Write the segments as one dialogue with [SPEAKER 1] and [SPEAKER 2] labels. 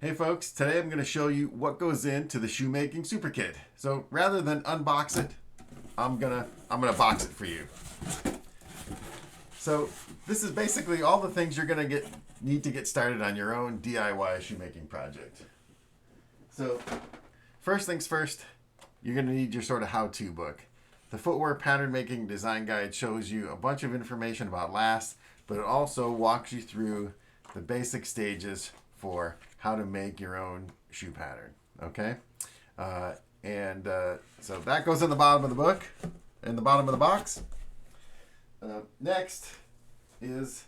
[SPEAKER 1] Hey folks, today I'm going to show you what goes into the Shoemaking Super Kit. So rather than unbox it, I'm gonna box it for you. So this is basically all the things you're gonna need to get started on your own DIY shoemaking project. So first things first, you're gonna need your sort of how-to book. The Footwear Pattern Making Design Guide shows you a bunch of information about lasts, but it also walks you through the basic stages for how to make your own shoe pattern. Okay, so that goes in the bottom of the book, in the bottom of the box. Next is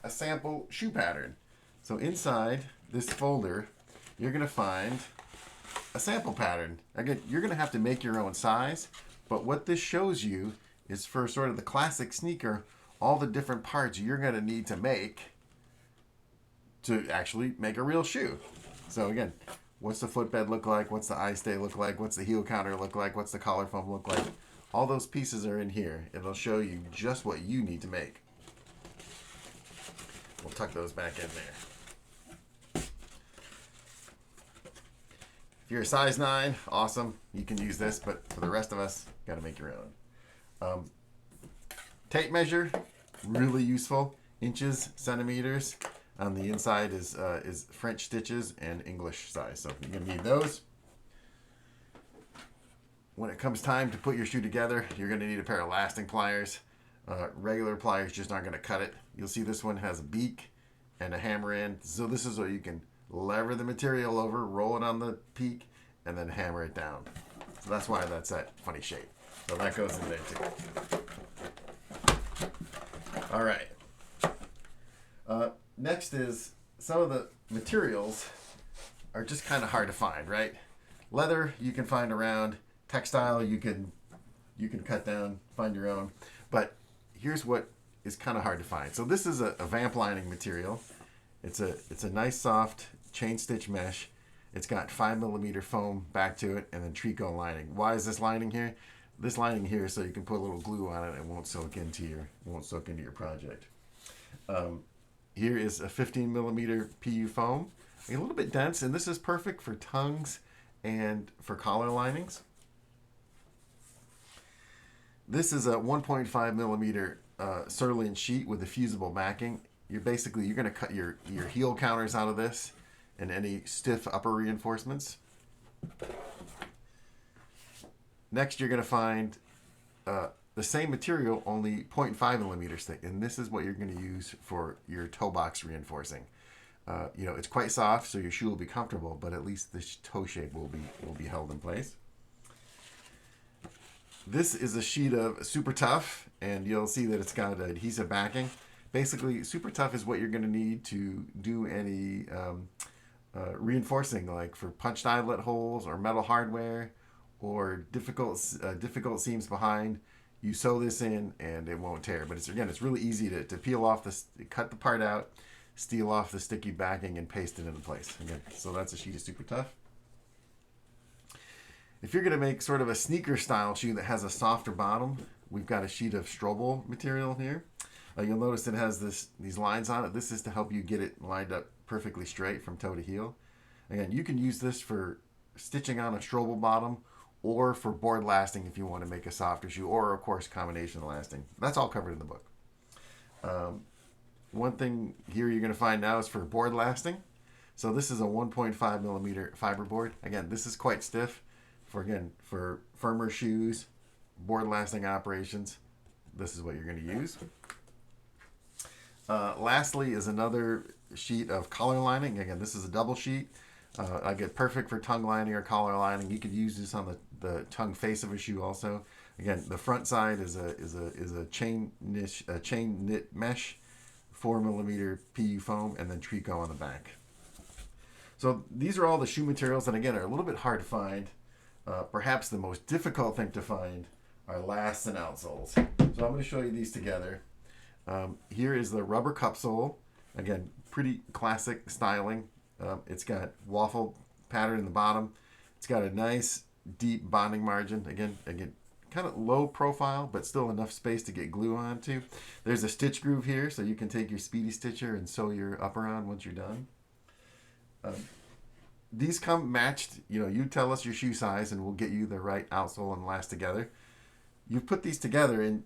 [SPEAKER 1] a sample shoe pattern. So inside this folder, you're going to find a sample pattern. Again, you're going to have to make your own size, but what this shows you is for sort of the classic sneaker, all the different parts you're going to need to make to actually make a real shoe. So again, what's the footbed look like? What's the eye stay look like? What's the heel counter look like? What's the collar foam look like? All those pieces are in here. It'll show you just what you need to make. We'll tuck those back in there. If you're a size 9, awesome. You can use this, but for the rest of us, you got to make your own. Tape measure, really useful. Inches, centimeters. On the inside is French stitches and English size. So you're going to need those. When it comes time to put your shoe together, you're going to need a pair of lasting pliers. Regular pliers just aren't going to cut it. You'll see this one has a beak and a hammer end. So this is where you can lever the material over, roll it on the peak, and then hammer it down. So that's why that's that funny shape. So that goes in there too. All right. Next is some of the materials are just kind of hard to find, right? Leather you can find around. Textile you can cut down, find your own. But here's what is kind of hard to find. So this is a vamp lining material. It's a nice soft chain stitch mesh. It's got 5mm foam back to it and then tricot lining. Why is this lining here? This lining here is so you can put a little glue on it and it won't soak into your project. Here is a 15mm PU foam, a little bit dense, and this is perfect for tongues and for collar linings. This is a 1.5mm Sirloin sheet with a fusible backing. You're going to cut your heel counters out of this and any stiff upper reinforcements. Next, you're going to find the same material, only 0.5mm thick, and this is what you're going to use for your toe box reinforcing. It's quite soft, so your shoe will be comfortable, but at least the toe shape will be held in place. This is a sheet of Super Tough, and you'll see that it's got adhesive backing. Basically, Super Tough is what you're going to need to do any reinforcing, like for punched eyelet holes or metal hardware or difficult seams behind. You sew this in and it won't tear. But it's really easy to peel off cut the part out, steal off the sticky backing, and paste it into place. Again, so that's a sheet of Super Tough. If you're going to make sort of a sneaker style shoe that has a softer bottom, we've got a sheet of Strobel material here. You'll notice it has these lines on it. This is to help you get it lined up perfectly straight from toe to heel. Again, you can use this for stitching on a Strobel bottom or for board lasting if you want to make a softer shoe, or of course combination lasting. That's all covered in the book. One thing here you're going to find now is for board lasting. So this is a 1.5mm fiber board. Again, this is quite stiff for firmer shoes, board lasting operations. This is what you're going to use. Lastly is another sheet of collar lining. Again, this is a double sheet. Perfect for tongue lining or collar lining. You could use this on the tongue face of a shoe also. Again, the front side is a chain knit mesh, 4mm PU foam, and then tricot on the back. So these are all the shoe materials, and again, are a little bit hard to find. Perhaps the most difficult thing to find are lasts and outsoles. So I'm going to show you these together. Here is the rubber cup sole. Again, pretty classic styling. It's got waffle pattern in the bottom. It's got a nice deep bonding margin. Again, kind of low profile, but still enough space to get glue onto. There's a stitch groove here, so you can take your speedy stitcher and sew your upper on once you're done. these come matched. You know, you tell us your shoe size, and we'll get you the right outsole and last together. You put these together, and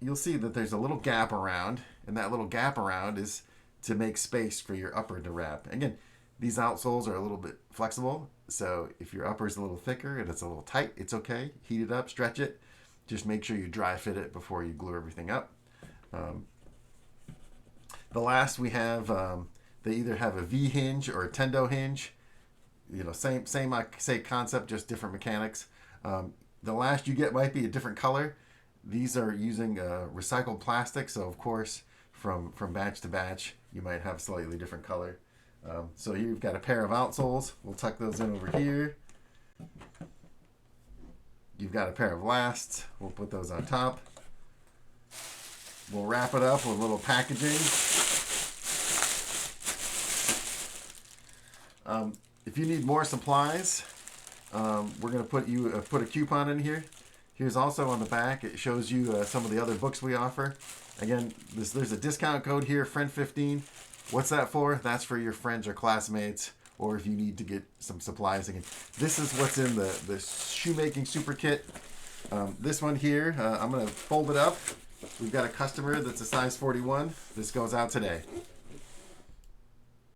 [SPEAKER 1] you'll see that there's a little gap around, and that little gap around is to make space for your upper to wrap. Again, these outsoles are a little bit flexible, so if your upper is a little thicker and it's a little tight, it's okay. Heat it up, stretch it. Just make sure you dry fit it before you glue everything up. The last we have, they either have a V hinge or a tendo hinge. You know, same I say concept, just different mechanics. The last you get might be a different color. These are using recycled plastic, so of course from batch to batch you might have a slightly different color. So here you've got a pair of outsoles. We'll tuck those in over here. You've got a pair of lasts. We'll put those on top. We'll wrap it up with a little packaging. If you need more supplies, we're going to put a coupon in here. Here's also on the back. It shows you some of the other books we offer. Again, there's a discount code here, friend15. What's that for? That's for your friends or classmates, or if you need to get some supplies. Again, this is what's in the Shoemaking Super Kit. This one here, I'm going to fold it up. We've got a customer that's a size 41. This goes out today.